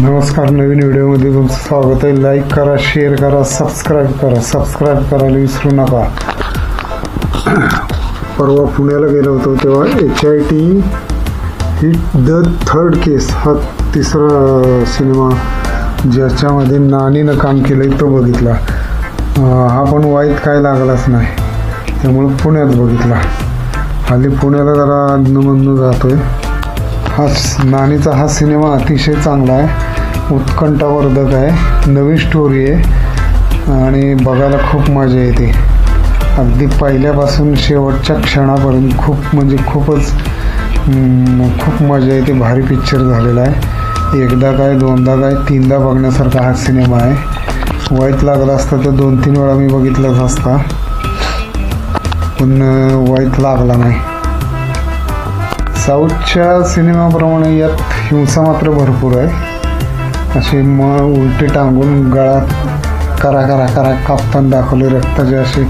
नमस्कार, नवीन व्हिडिओमध्ये तुमचं स्वागत आहे. लाईक करा, शेअर करा, सबस्क्राईब करायला विसरू नका. परवा पुण्याला गेलो होतो तेव्हा HIT हिट द थर्ड केस हा तिसरा सिनेमा ज्याच्यामध्ये नानीनं काम केलं तो बघितला. हा पण वाईट काय लागलाच नाही, त्यामुळे पुण्यात बघितला. हल्ली पुण्याला जरा अधनमधनं जातोय. नानीचा सिनेमा अतिशय चांगला आहे, उत्कंठावर्धक आहे, नवीन स्टोरी आहे आणि बघायला खूप मजा येते. अगदी पहिल्यापासून शेवटच्या क्षणापर्यंत खूप मजा येते. भारी पिक्चर झालेला आहे. एकदा काय, दोनदा काय, तीनदा बघण्यासारखा हा सिनेमा आहे. वाईट लागला असता तर 2-3 वेळा मी बघितलाच असता, पण वाईट लागला नाही. साऊथच्या सिनेमाप्रमाणे यात हिंसा मात्र भरपूर आहे. असे उलटे टांगून गळा करा कापताना दाखवले, रक्ताचे असे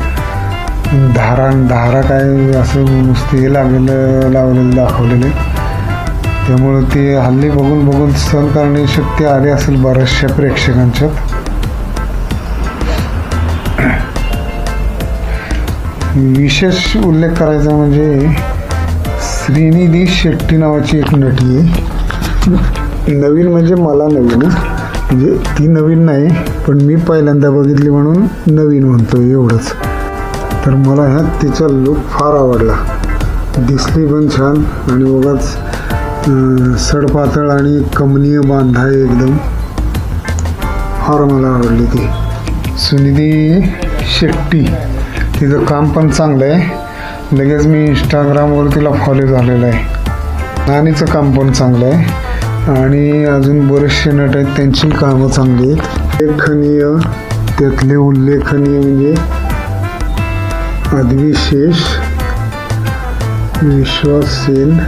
धारा काय असं नुसते लावलेले दाखवलेले. त्यामुळं ते हल्ली बघून सहन करण्याची शक्ती आली असेल बऱ्याचशा प्रेक्षकांच्यात. विशेष उल्लेख करायचा म्हणजे श्रीनिधी शेट्टी नावाची एक नटी आहे. नवीन म्हणजे मला नवीन, म्हणजे ती नवीन नाही, पण मी पहिल्यांदा बघितली म्हणून नवीन म्हणतो एवढंच. तर मला तिचा लुक फार आवडला. दिसली पण छान आणि उगाच सडपातळ आणि कमनीय बांधा आहे एकदम. फार मला आवडली ती सुनिधी शेट्टी. तिचं काम पण चांगलं आहे. लगेच मी इंस्टाग्रामवर तिला फॉलो झालेलं आहे. नानीचं काम पण चांगलं आहे आणि अजून बरेचसे नट आहेत, त्यांची कामं चांगली आहेत. त्यातले उल्लेखनीय म्हणजे अद्विशेष, विश्वास सेन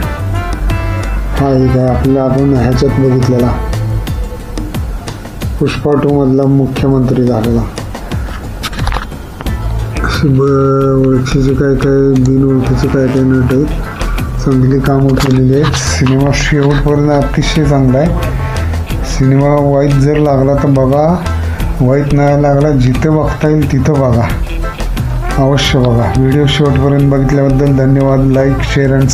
हा एक आहे आपण ह्याच्यात बघितलेला, पुष्पा 2 मधला मुख्यमंत्री झालेला. ओळखीचे काय बिनओळखीचे काय नट आहेत, चांगली कामं केलेली आहेत. सिनेमा शेवटपर्यंत अतिशय चांगला आहे. सिनेमा वाईट जर लागला तर बघा, वाईट नाही लागला जिथं बघता येईल तिथं बघा, अवश्य बघा. व्हिडिओ शेवटपर्यंत बघितल्याबद्दल धन्यवाद. लाईक, शेअर आणि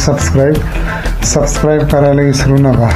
सबस्क्राईब करायला विसरू नका.